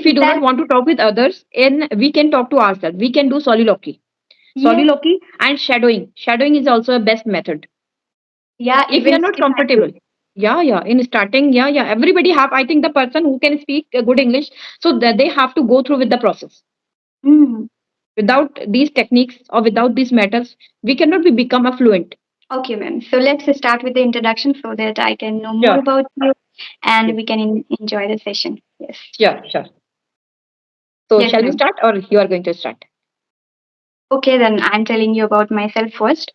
we do not That, want to talk with others, and we can talk to ourselves. We can do soliloquy. yes, Soliloquy and shadowing. Shadowing is also a best method. yeah, If we are even not if I do. comfortable, yeah, in starting, yeah, everybody have. I think the person who can speak good English, so that they have to go through with the process. Mm. Without these techniques or without these methods, we cannot be become a fluent. Okay, ma'am. So let's start with the introduction so that I can know more Sure. about you and Yes. we can enjoy the session. Yes. Sure. So Yes, shall we ma'am. start or you are going to start? Okay, then I'm telling you about myself first.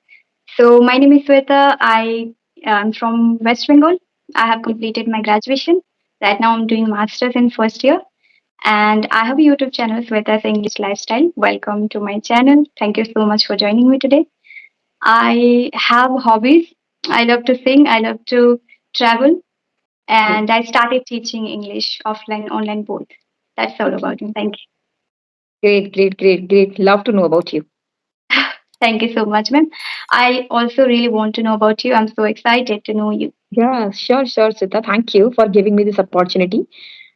So my name is Sweta. I am from West Bengal. I have Yes. completed my graduation. Right now I'm doing masters in first year. And I have a YouTube channel, Sweta's English Lifestyle. Welcome to my channel. Thank you so much for joining me today. I have hobbies. I love to sing. I love to travel. Great. And I started teaching English offline, online, both. That's all Okay. about me. Thank you. Great. Love to know about you. Thank you so much, ma'am. I also really want to know about you. I'm so excited to know you. Yeah, sure, Sita. Thank you for giving me this opportunity.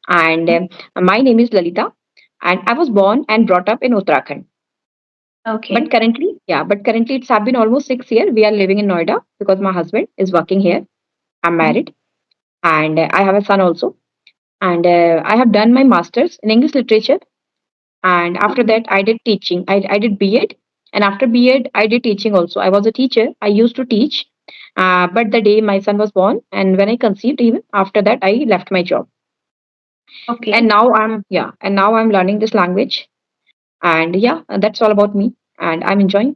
And my name is Lalita, and I was born and brought up in Uttarakhand. Okay. But currently it's have been almost 6 years. We are living in Noida because my husband is working here. I'm Mhm. married, and I have a son also. And I have done my masters in English literature. And after that, I did teaching. I did B.Ed, and after B.Ed, I did teaching also. I was a teacher. I used to teach, but the day my son was born, and when I conceived, even after that, I left my job. And Okay. now I'm learning this language. And yeah, that's all about me. And I'm enjoying.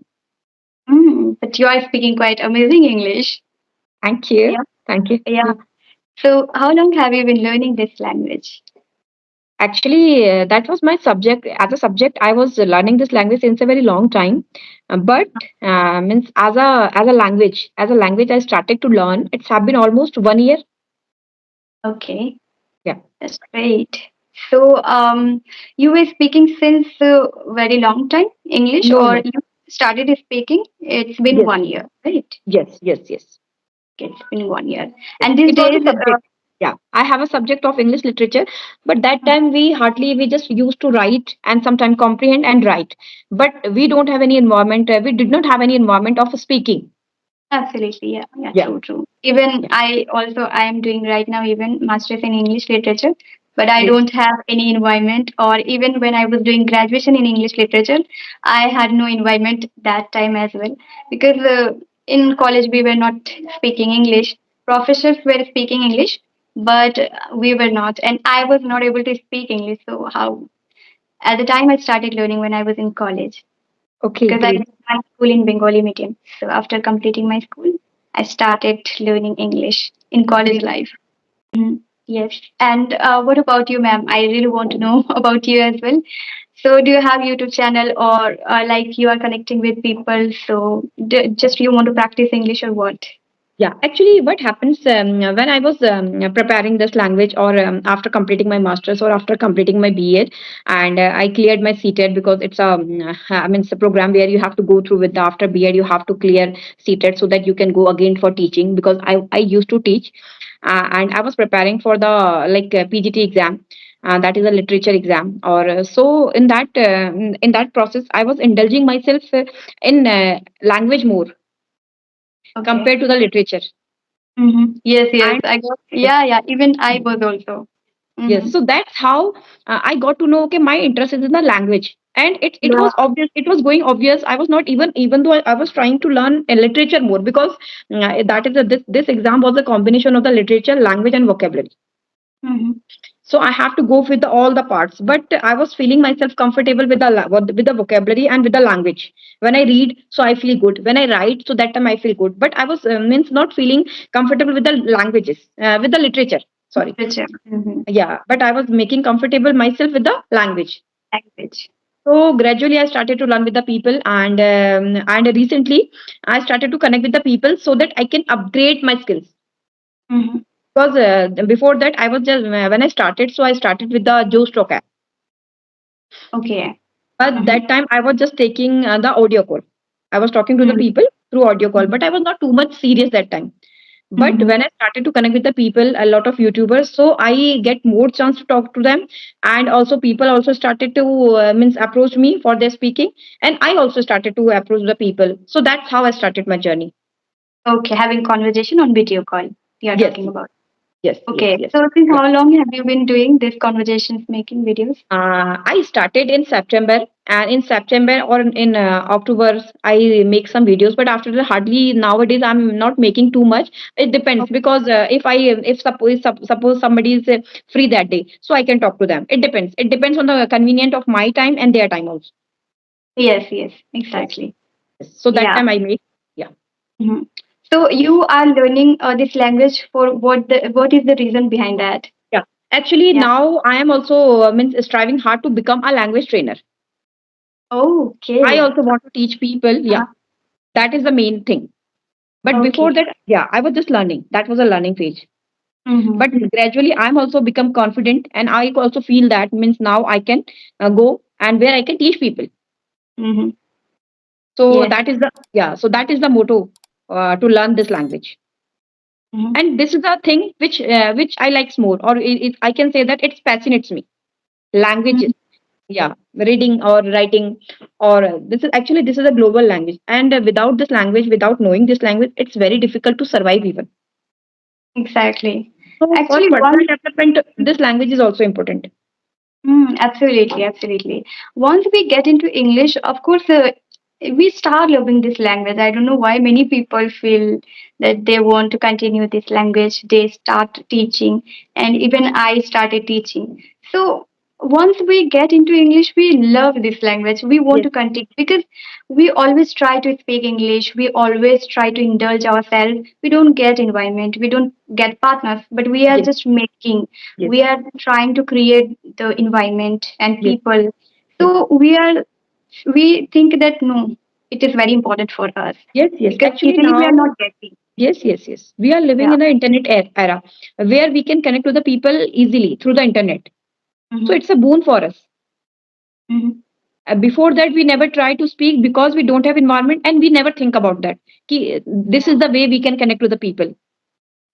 But you are speaking quite amazing English. Thank you. Yeah. Thank you. Yeah. Yeah. So, how long have you been learning this language? Actually, that was my subject. As a subject, I was learning this language since a very long time. But means as a language, I started to learn. It's have been almost 1 year. Okay. Yeah. That's great. So, you were speaking since very long time English, No, or no. you started speaking? It's been Yes. 1 year, right? Yes. Okay, it's been 1 year. Yes. And these It was a days, subject. Yeah. I have a subject of English literature, but that time we just used to write and sometimes comprehend and write. But we don't have any environment. We did not have any environment of speaking. absolutely, yeah, yeah, Yeah. true. Even Yeah. I am doing right now even masters in English literature, but I Great. don't have any environment. Or even when I was doing graduation in English literature, I had no environment that time as well, because in college we were not speaking English. Professors were speaking English, but we were not, and I was not able to speak English. So how? At the time I started learning when I was in college, Okay. because I Great. did my school in Bengali medium. So after completing my school, I started learning English in college Great. life. Yes. And what about you, ma'am? I really want to know about you as well. So do you have YouTube channel, or like you are connecting with people? So just you want to practice English or what? Yeah, actually, what happens when I was preparing this language, or after completing my master's, or after completing my B.Ed, and I cleared my CTET because it's I mean, it's a program where you have to go through with the after B.Ed, you have to clear CTET so that you can go again for teaching. Because I used to teach, and I was preparing for the PGT exam. That is a literature exam, or so in that process, I was indulging myself in language more Okay. compared to the literature. Yes. And I got. yes, Yeah. Even I was also. yes, Mm-hmm. so that's how I got to know, okay, my interest is in the language, and it Yeah. was obvious, it was going obvious. I was not even though I was trying to learn literature more, because that is this exam was a combination of the literature, language, and vocabulary. Mm-hmm. So I have to go with all the parts, but I was feeling myself comfortable with the vocabulary and with the language. When I read, so I feel good. When I write, so that time I feel good. But I was means not feeling comfortable with the languages, with the literature. Sorry. Literature. Mm-hmm. Yeah, but I was making comfortable myself with the language. Language. So gradually I started to learn with the people, and recently I started to connect with the people so that I can upgrade my skills. Mm-hmm. Because before that I was just when I started, so I started with the Joe Stock app. Okay. But Mm-hmm. that time I was just taking the audio call. I was talking to the Mm-hmm. people through audio call, but I was not too much serious that time. But Mm-hmm. when I started to connect with the people, a lot of YouTubers, so I get more chance to talk to them. And also people also started to means approach me for their speaking, and I also started to approach the people. So that's how I started my journey. Okay, having conversation on video call. You are Yes, talking about. yes, yes, Okay, yes. so since Yeah. how long have you been doing this conversations making videos? I started in September, and in September or in October, I make some videos. But after that, hardly nowadays I'm not making too much. It depends, Okay. because if suppose somebody is free that day, so I can talk to them. It depends. It depends on the convenient of my time and their time also. Yes, yes, Yes. exactly. Yes. So that Yeah. time I make. Yeah. Mhm. So you are learning this language for what is the reason behind that? Yeah. Actually, Yeah. now I am also means striving hard to become a language trainer. I Okay. also want to teach people. Yeah, Uh-huh. that is the main thing. But before Okay. that, yeah, I was just learning. That was a learning phase. Mm-hmm. But gradually, I'm also become confident, and I also feel that means now I can go and where I can teach people. Mm-hmm. So Yes. that is the, yeah. So that is the motto, to learn this language. Mm-hmm. And this is a thing which I likes more, or I can say that it fascinates me. Languages, Mm-hmm. yeah, reading or writing, or this is a global language, and without this language, without knowing this language, it's very difficult to survive even. Exactly. So for Actually, personal one. development, this language is also important. Absolutely, absolutely. Once we get into English, of course, we start loving this language. I don't know why many people feel that they want to continue this language. They start teaching, and even I started teaching. So once we get into English, we love this language. We want Yes, to continue because we always try to speak English. We always try to indulge ourselves. We don't get environment. We don't get partners, but we are yes, just making, yes, we are trying to create the environment and yes, people. yes, So we think that no, it is very important for us yes, yes. because Actually, easily we are now, not getting. yes, yes, yes. We are living Yeah. in the internet era where we can connect to the people easily through the internet. So Hmm. it's a boon for us. Hmm. Before that, we never try to speak because we don't have environment, and we never think about that. This is the way we can connect to the people.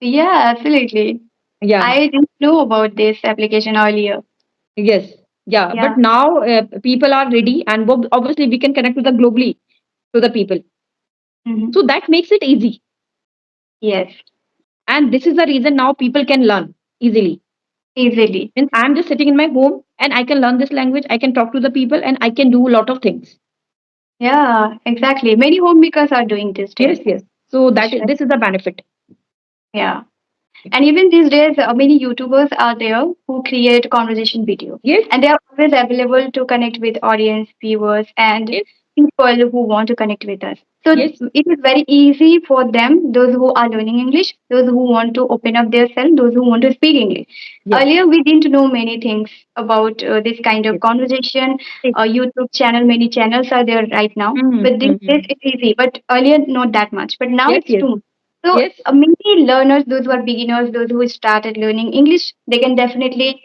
Yeah, absolutely. Yeah. I didn't know about this application earlier. Yes. Yeah. Yeah. But now people are ready, and obviously we can connect to the globally to the people. Hmm. So that makes it easy. Yes, And this is the reason now people can learn easily. easily. And I'm just sitting in my home and I can learn this language. I can talk to the people and I can do a lot of things. Yeah, exactly. Many homemakers are doing these Yes, days. yes. So Especially. this is the benefit. Yeah. And even these days, many YouTubers are there who create conversation video, Yes, and they are always available to connect with audience, viewers, and yes, people who want to connect with us. So yes, it is very easy for them, those who are learning English, those who want to open up their self, those who want to speak English. yes, Earlier, we didn't know many things about this kind of yes, conversation. yes. YouTube channel, many channels are there right now, Mm-hmm, but these days mm-hmm. it's easy. But earlier, not that much. But now Yes, it's yes, too much. So yes, many learners, those who are beginners, those who started learning English, they can definitely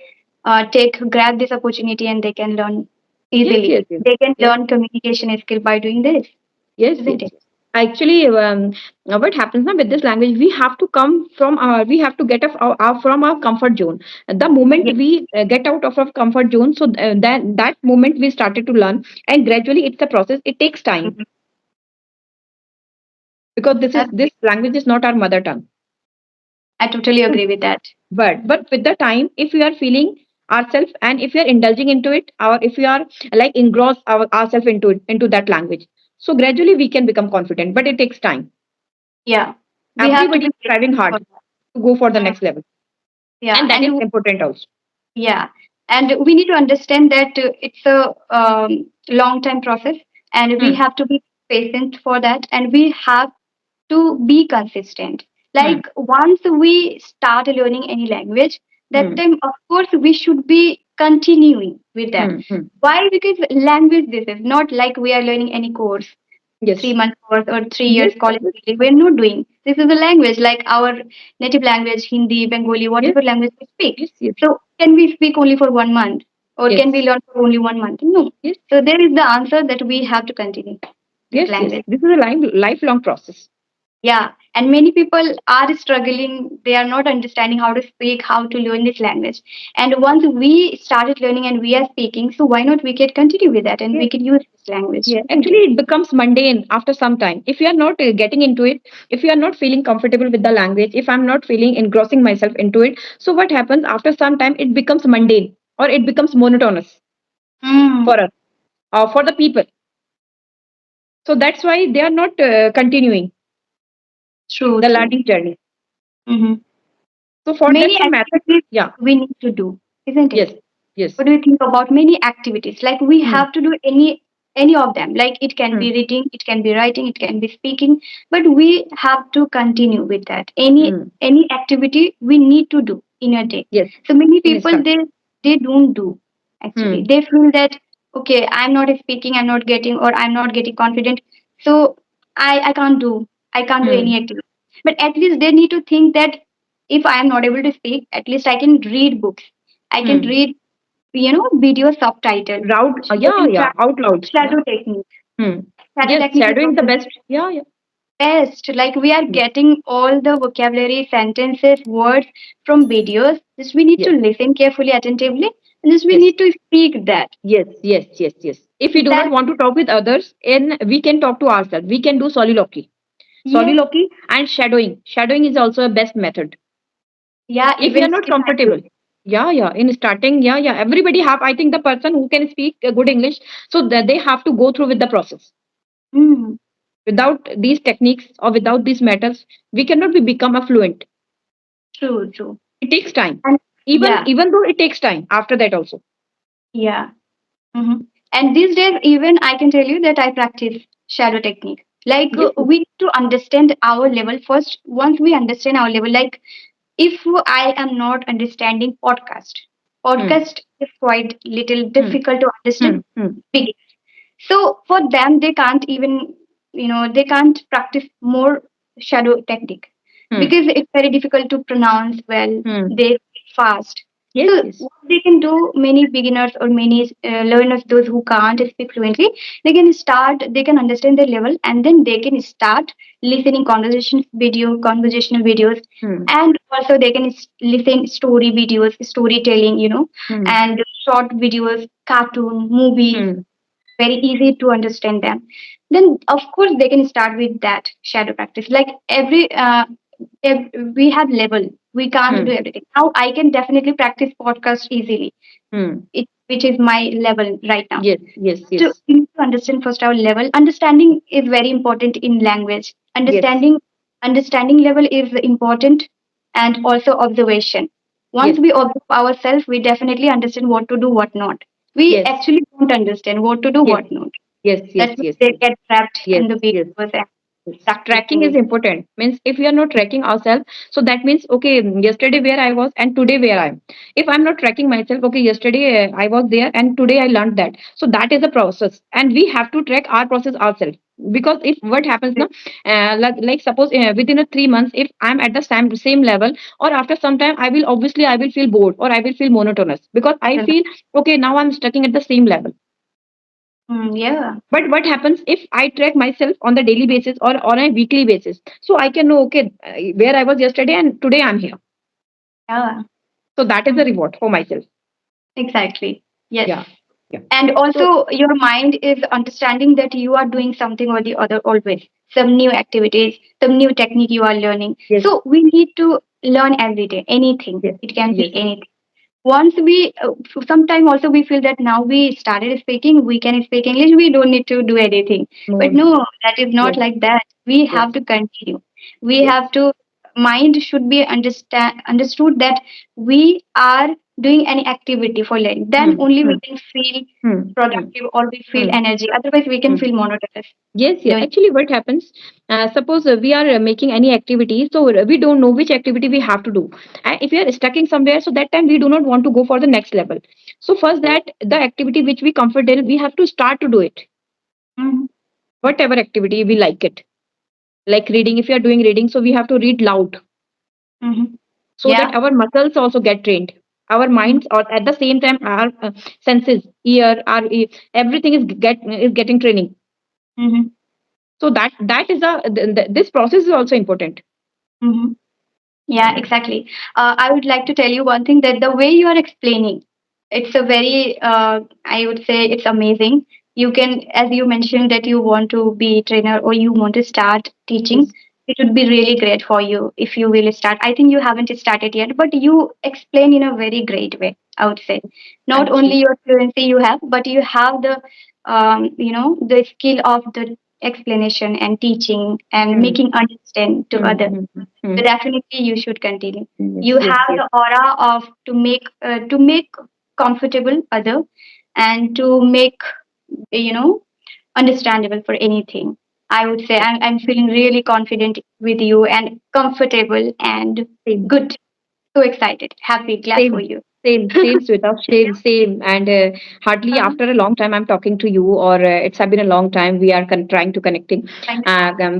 take grab this opportunity and they can learn yes, easily. yes, yes, They can yes, learn communication skill by doing this, yes, yes, isn't it? yes. Actually, what happens now with this language? We have to come from we have to get from our comfort zone. The moment Yes, we get out of our comfort zone, so that moment we started to learn, and gradually it's a process. It takes time mhm. because this Absolutely. language is not our mother tongue. I totally So, agree with that. but with the time, if we are feeling ourselves and if we are indulging into it, or if we are like engross ourselves into into that language, so gradually we can become confident. But it takes time. Yeah, we have to Everybody be is striving patient hard for to go for the that. next level, Yeah, and that is and important also. yeah, and we need to understand that it's a long time process, and we Hmm. have to be patient for that, and we have to be consistent. Hmm. Like once we start learning any language, that Hmm. time of course we should be continuing with that. Hmm. Hmm. Why? Because language this is not like we are learning any course, Yes. 3 months course or 3 years Yes. college degree. We're not doing. This is a language like our native language, Hindi, Bengali, Yes. whatever language we speak. Yes. Yes. So can we speak only for 1 month? Or can we Yes. learn for only 1 month? No. Yes. So there is the answer that we have to continue this Yes. Yes. language. This is a lifelong process. Yeah. And many people are struggling, they are not understanding how to speak, how to learn this language. And once we started learning and we are speaking, so why not we can continue with that and Yeah. we can use this language, Yeah, isn't actually, it? it becomes mundane after some time. If you are not getting into it, if you are not feeling comfortable with the language, if I'm not feeling engrossing myself into it, so what happens after some time? It becomes mundane or it becomes monotonous Mm, for us or for the people. So that's why they are not continuing true, the true. learning journey. Hmm. So for that, Many some methods. activities Yeah. we need to do, isn't Yes. it? Yes. What do you think about many activities? Like we Hmm. have to do any of them. Like it can Hmm. be reading, it can be writing, it can be speaking, but we have to continue with that. Hmm. Any activity we need to do in a day. Yes. So many In people start. they don't do actually. Hmm. They feel that okay, I'm not speaking, I'm not getting or I'm not getting confident. So I can't do Hmm. any activity. But at least they need to think that if I am not able to speak, at least I can read books. I can Hmm. read video subtitle. Route. So they Yeah. can Yeah. try Out loud. Yeah. shadow technique. Hmm. Shadow Yes. technique is Shadowing the also best. Yeah. Yeah. best. Like we are Yes. getting all the vocabulary, sentences, words from videos. Just we need to Yes. listen carefully, attentively, and just we Yes. need to speak that. Yes, yes, yes, yes. If we do not That want to talk with others, and we can talk to ourselves. We can do soliloquy. yes, Soliloquy and shadowing. Shadowing is also a best method. yeah, If we even are not if I do. comfortable. Yeah, yeah. In starting, yeah, yeah. Everybody have, I think the person who can speak good English, so that they have to go through with the process. Mm, Without these techniques or without these methods, we cannot be become a fluent. true, true. It takes time. And Even yeah, even though it takes time after that also. yeah. Hmm. And these days, even I can tell you that I practice shadow technique. Like Yes. we need to understand our level first. Once we understand our level, like if I am not understanding Hmm. podcast is quite little Hmm. difficult to Hmm. understand. Hmm. So for them, they can't even, they can't practice more shadow technique Hmm. because it's very difficult to pronounce well. Hmm. They speak fast. Yes. So Yes. what they can do, many beginners or many learners, those who can't speak fluently, they can start, they can understand their level, and then they can start listening conversational videos, Hmm. and also they can listen story videos, storytelling, Hmm. and short videos, cartoon, movies, Hmm. very easy to understand them. Then of course they can start with that shadow practice. Like we have level, we can't do Hmm. everything. Now I can definitely practice podcast easily, Hmm. which is my level right now. Yes. Yes. So Yes. we need to understand first our level. Understanding is very important in language. Yes. Understanding level is important, and also observation. Once Yes. we observe ourselves, we definitely understand what to do, what not. We Yes. actually don't understand what to do, Yes. what not. Yes. Yes. That's why Yes. they Yes. get trapped Yes. in the Yes. videos and Yes. practicing Tracking is it. important. Means if we are not tracking ourselves, so that means okay, yesterday where I was and today where I am. If I'm not tracking myself, okay, yesterday I was there and today I learned that. So that is a process, and we have to track our process ourselves. Because if what happens now, like suppose within a 3 months, if I'm at the same level, or after some time, I will feel bored or I will feel monotonous because I feel okay now I'm stuck at the same level. Yeah, But what happens if I track myself on the daily basis or on a weekly basis? So I can know, okay, where I was yesterday and today I'm here. yeah. So that is a Mhm. reward for myself. Exactly. Yes. Yeah. Yeah. And So, also, your mind is understanding that you are doing something or the other always. Some new activities, some new technique you are learning. yes, So we need to learn every day, anything. yes, It can be yes. anything. Once we, sometime also we feel that now we started speaking, we can speak English, we don't need to do anything. No, But no. no, that is not Yes, like that. We yes, have to continue. We yes. have to, mind should be understood that we are doing any activity for learning. Then Hmm, only we hmm, can feel hmm, hmm, productive or we feel hmm, energy. Otherwise, we can hmm. feel monotonous Yes, yes. learning. Actually, what happens? Suppose we are making any activity, so we don't know which activity we have to do. And if we are stuck in somewhere, so that time we do not want to go for the next level. So first, that the activity which we comfortable, we have to start to do it. Mhm, Whatever activity we like it, like reading. If you are doing reading, so we have to read loud mhm. so that Yeah. our muscles also get trained. Our Mhm, minds, or at the same time, our senses, ear, our everything is getting training. mhm. So that is a this process is also important. Mhm. Yeah, exactly. I would like to tell you one thing, that the way you are explaining, it's a very, I would say it's amazing. You can, as you mentioned, that you want to be a trainer or you want to start teaching. Yes. It would be really great for you if you will start. I think you haven't started yet, but you explain in a very great way, I would say. Not Thank you. only your fluency you have, but you have the, the skill of the explanation and teaching and Hmm. making understand to Hmm. others. Hmm. Hmm. So definitely you should continue. Yes. You Yes. have Yes. the aura of to make comfortable other, and to make, you know understandable for anything. I would say I'm feeling really confident with you and comfortable and Same. good. So excited, happy, glad for Same, you. same, Sweta, same. And hardly Uh-huh. after a long time, I'm talking to you, or it's have been a long time. We are trying to connecting, Thank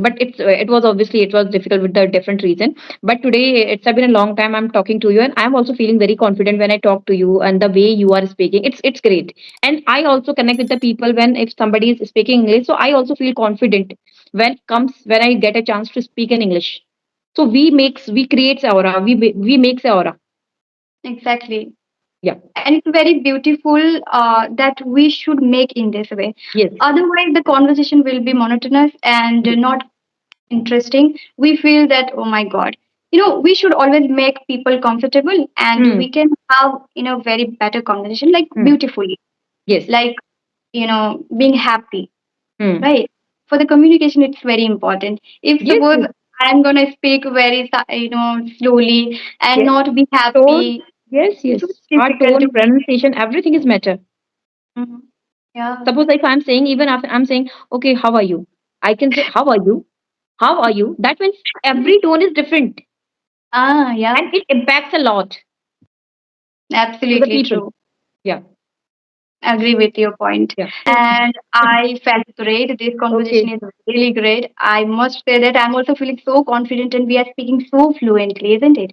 but it was obviously it was difficult with the different reason. But today it's have been a long time. I'm talking to you, and I'm also feeling very confident when I talk to you, and the way you are speaking, it's great. And I also connect with the people when if somebody is speaking English, so I also feel confident when I get a chance to speak in English. So we creates aura, we makes aura. exactly. Yeah. And it's very beautiful that we should make in this way. Yes. Otherwise, the conversation will be monotonous and Yes. not interesting. We feel that, oh my god, we should always make people comfortable, and Hmm. we can have very better conversation, like Hmm. beautifully, Yes. like being happy, Hmm. right? For the communication, it's very important. If Yes. suppose Yes. I'm gonna speak very slowly and Yes. not be Tone. happy, Yes. it Yes. was Our difficult to tone, pronunciation, everything is matter. Mhm. Yeah. Suppose if I'm saying, even after I'm saying, okay, how are you? I can say, how are you? How are you? That means every tone is different, Yeah, and it impacts a lot to the absolutely people. true. Yeah. Agree with your point. Yeah. And I felt great. This conversation Okay. is really great. I must say that I'm also feeling so confident and we are speaking so fluently, isn't it?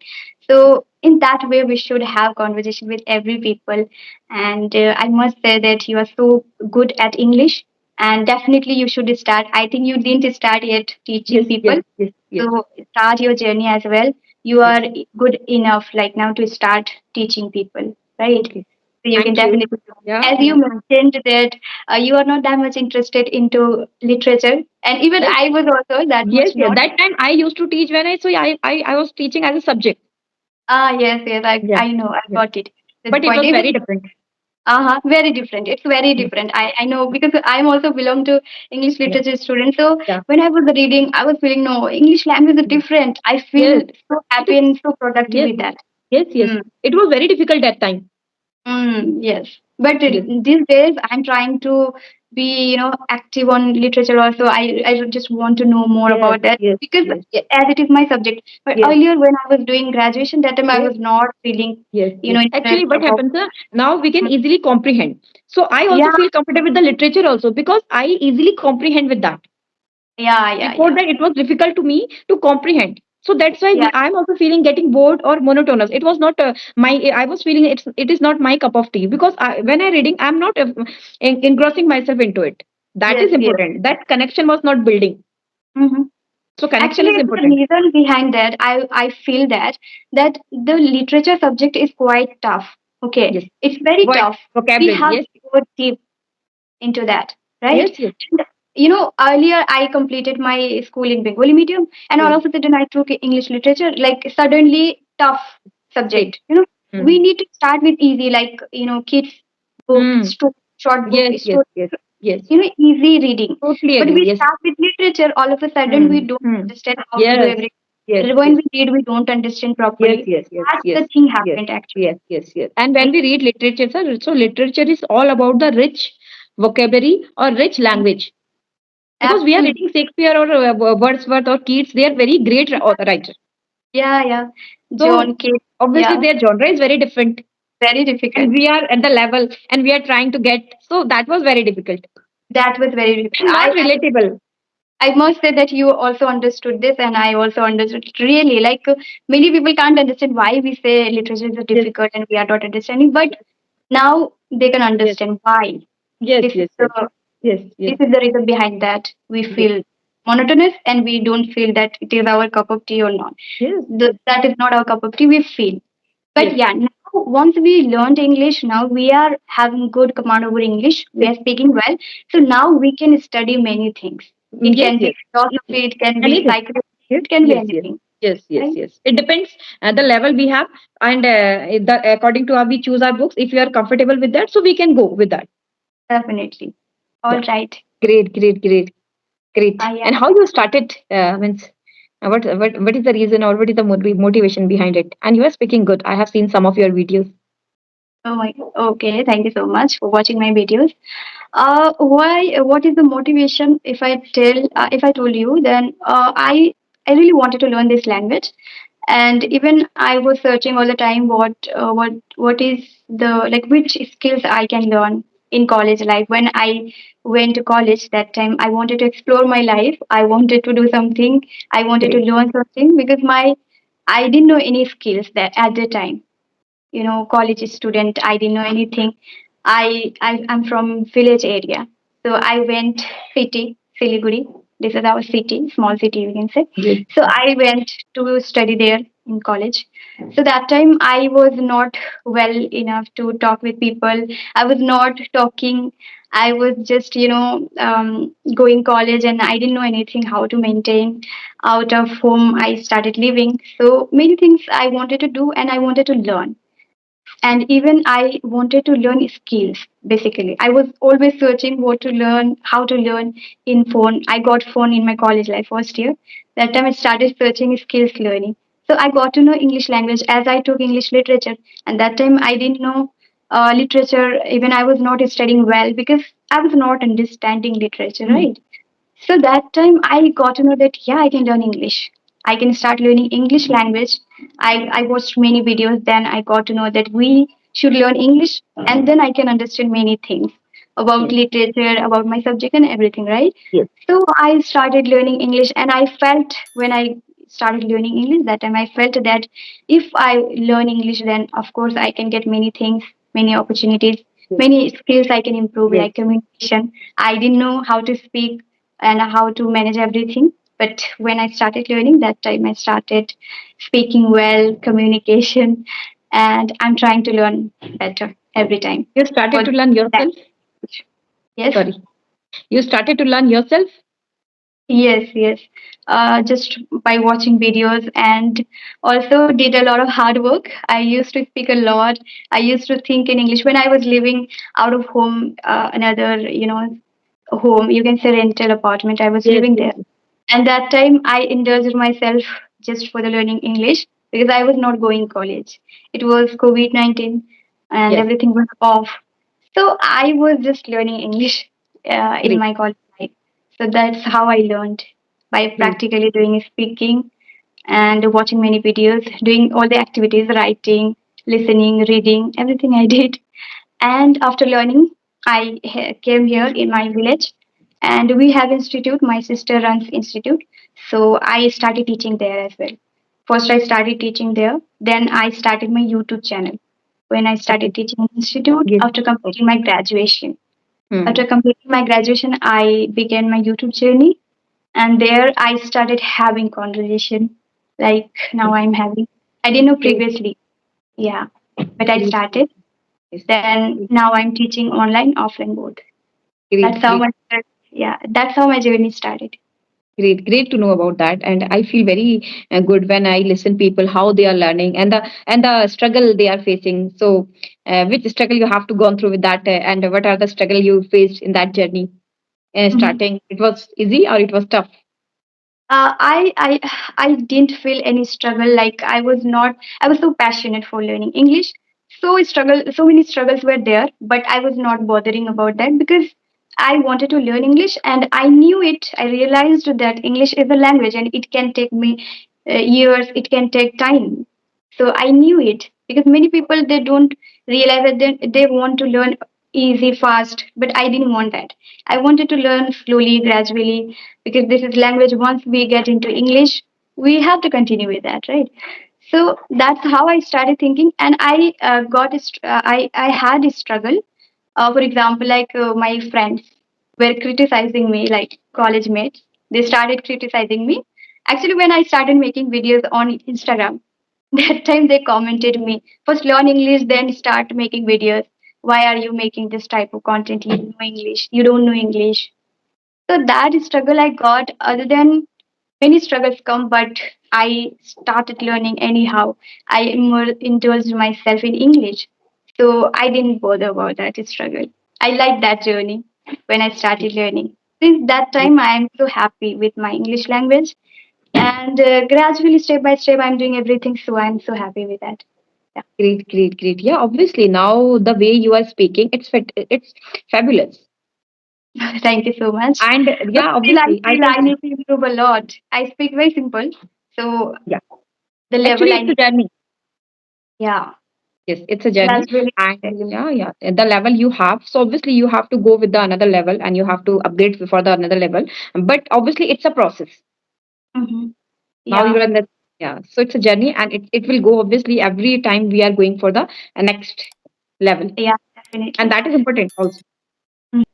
So in that way, we should have conversation with every people. And I must say that you are so good at English, and definitely you should start. I think you didn't start yet teaching Yes. Yes. people. Yes. Yes. So start your journey as well. You Yes. are good enough like now to start teaching people, right? Okay. So you can Thank you. definitely do. Yeah. As you Yeah. mentioned that you are not that much interested into literature, and even Yes. I was also that Yes. much Yes. not. That time I used to teach when I was teaching as a subject. Ah, yes, yes, Yeah. I know, I Yeah. got it. The But it point. was Even very different. very different. It's very Yeah. different. I know because I'm also belong to English Yeah. literature student. So Yeah. when I was reading, I was feeling no English language is different. I Yes. feel so It happy is. and so productive Yes. with that. Yes. Yes. Hmm. It was very difficult that time. Yes, but Yes. these days I'm trying to be, active on literature also. I just want to know more Yes. about that Yes. because Yes. as it is my subject. But Yes. earlier when I was doing graduation, that time I Yes. was not feeling, Yes. Yes. interest Actually, what about. happens, now we can easily comprehend. So I Yeah, also feel comfortable with the literature also because I easily comprehend with that. yeah, yeah, Before yeah, that, it was difficult to me to comprehend. So that's why yeah. I'm also feeling getting bored or monotonous. It was not I was feeling it is not my cup of tea because when I reading, I'm not engrossing myself into it. That is Yes, yes. important. That connection was not building. Hmm. So connection Actually, is it's the important. reason behind that. I feel that the literature subject is quite tough. Okay, Yes. it's very What tough. We vocabulary? have Yes. to go deep into that, right? Yes. Yes. And, earlier I completed my school in Bengali medium, and all Yes. of a sudden I took English literature. Like suddenly tough Same. subject. Hmm. We need to start with easy, like kids book, Hmm. short book, Yes. Yes. story, Yes. Yes. easy reading. Totally But agree. we Yes. start with literature. All of a sudden we Hmm. don't Hmm. understand how to do Yes. everything. Yes. When Yes. we read, we don't understand Yes. properly. Yes. Yes. That's Yes. the thing Yes. happened actually. Yes. Yes. Yes. And when we read literature, sir, so literature is all about the rich vocabulary or rich language. Because we are Absolutely. reading Shakespeare or Wordsworth or Keats, they are very great writer. Yeah, yeah. So John Cage. obviously Yeah, their genre is very different, very and difficult. we are at the level, and we are trying to get. So that was very difficult That was very difficult. and not relatable. I must say that you also understood this, and I also understood it really. Like many people can't understand why we say literature is Yes. difficult and we are not understanding, but now they can Yes. understand why. Yes. This is Yes. Yes. the Yes. this Yes. is the reason behind that we Yes. feel. monotonous and we don't feel that it is our cup of tea or not. Yes, That is not our cup of tea, we feel. But yes, yeah, now once we learned English, now we are having good command over English. We yes, are speaking well. So now we can study many things. It yes, can be yes. philosophy, it can be Anything. psychology, Yes, it can be yes, yes, anything. yes, yes, Right? yes. It depends the level we have, and according to how we choose our books. If we are comfortable with that, so we can go with that. Definitely. All Yeah. right. Great, great, great, great. Yeah. And how you started? Means what is the reason or what is the motivation behind it? And you are speaking good. I have seen some of your videos. Oh my. Okay. Thank you so much for watching my videos. Why? What is the motivation? If I told you, then I really wanted to learn this language, and even I was searching all the time what is the like which skills I can learn in college life. When I went to college that time, I wanted to explore my life. I wanted to do something. I wanted to Great. learn something because my I didn't know any skills that at the time. College student, I didn't know anything. I'm from village area, so I went city, Siliguri. This is our city, small city, you can say. Great. So I went to study there in college. So that time I was not well enough to talk with people. I was not talking. I was just going college, and I didn't know anything how to maintain. Out of home I started living, so many things I wanted to do and I wanted to learn. And even I wanted to learn skills. Basically, I was always searching what to learn, how to learn in phone. I got phone in my college life first year. That time I started searching skills learning. So I got to know English language as I took English literature. And that time I didn't know literature. Even I was not studying well because I was not understanding literature, Mm. right? So that time I got to know that yeah, I can learn English. I can start learning English language. I watched many videos, then I got to know that we should learn English and then I can understand many things about Yes. literature, about my subject and everything, right? Yes. So I started learning English and I felt when I started learning English that time I felt that if I learn English then of course I can get many things, many opportunities, Yes. many skills I can improve Yes. like communication. I didn't know how to speak and how to manage everything. But when I started learning, that time I started speaking well, communication, and I'm trying to learn better every time. You started For to learn that, yourself. yes, Sorry. You started to learn yourself. yes. Just by watching videos and also did a lot of hard work. I used to speak a lot. I used to think in English when I was living out of home, another, home, you can say rental apartment. I was Yes. living Yes. there. And that time I indulged myself just for the learning English because I was not going college. It was COVID-19 and Yes. everything was off. So I was just learning English in Great. my college life. So that's how I learned by Great. practically doing speaking and watching many videos, doing all the activities, writing, listening, reading, everything I did. And after learning, I came here in my village, and we have institute. My sister runs institute, so I started teaching there as well. First, I started teaching there. Then I started my YouTube channel. When I Okay. started teaching in institute Yes. after Okay. completing my graduation. Hmm. After completing my graduation, I began my YouTube journey, and there I started having conversation like now Okay. I'm having. I didn't know Great. previously, yeah, but I Great. started. Yes. Then now I'm teaching online, offline both. That's Great. how Great. my yeah, that's how my journey started. Great, great to know about that, and I feel very good when I listen people how they are learning and the struggle they are facing. So, which struggle you have to gone through with that, and what are the struggle you faced in that journey? Mhm. Starting, it was easy or it was tough? I didn't feel any struggle. Like I was not. I was so passionate for learning English. So many struggles were there, but I was not bothering about that because I wanted to learn English and I knew it. I realized that English is a language and it can take me years. It can take time. So I knew it because many people they don't realize that they want to learn easy, fast, but I didn't want that. I wanted to learn slowly, gradually, because this is language. Once we get into English, we have to continue with that, right? So that's how I started thinking, and I had a struggle. For example, like my friends were criticizing me, like college mates. They started criticizing me. Actually, when I started making videos on Instagram, that time they commented me, first learn English, then start making videos. Why are you making this type of content? You know English. You don't know English. So that struggle I got, other than many struggles come, but I started learning anyhow. I more indulged myself in English. So I didn't bother about that struggle. I liked that journey when I started learning. Since that time, I am so happy with my English language. And gradually, step by step, I'm doing everything. So I'm so happy with that. Yeah. Great, great, great. Yeah, obviously now the way you are speaking, it's fabulous. Thank you so much. And But yeah, still, I obviously I feel can I see. need to improve a lot. I speak very simple. So Yeah, the level actually I it's a need, journey. yeah, Yes, it's a journey, gradually. and yeah, yeah, the level you have. So obviously you have to go with the another level, and you have to upgrade for the another level. But obviously it's a process. Hmm. Now Yeah, you're in the, yeah. So it's a journey, and it will go obviously every time we are going for the next level, yeah, and definitely. that is important also.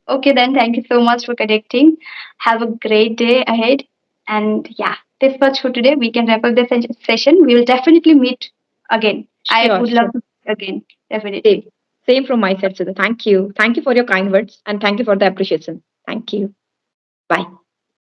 Okay, then thank you so much for connecting. Have a great day ahead. And yeah, this much for today. We can wrap up the session. We will definitely meet again. I Sure, would love sure. to meet again. Same, Definitely. same from my side. So thank you for your kind words, and thank you for the appreciation. Thank you. Bye.